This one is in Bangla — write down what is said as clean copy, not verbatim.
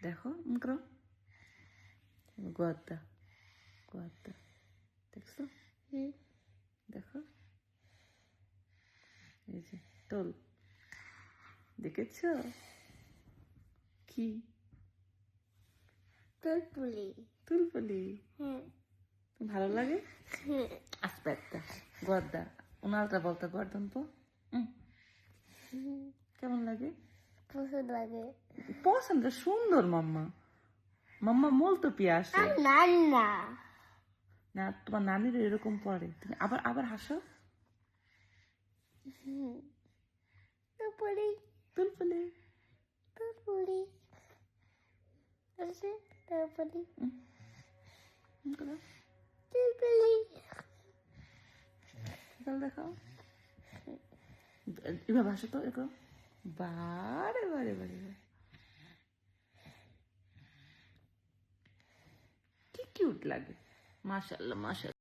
দেখো করো গোয়াদা গোয়াদা দেখছো দেখো এই যে তোল দেখেছ কি তুলতুলি তুলপুলি হ্যাঁ ভালো লাগে aspetta guarda un'altra volta guarda un po' কেমন লাগে পছন্দ লাগে পছন্দ সুন্দর মাম্মা মাম্মা molto piace আর নান্না না তোমার নানির এরকম পড়ে তুমি আবার আবার হাসো তুলতুলি তুলপুলি তুলতুলি আছে তুলতুলি তুলতুলি দেখাও এভাবে হাসো তো এরকম বারে বারে বারে কি কিউট লাগে মাশাআল্লাহ মাশাআল্লাহ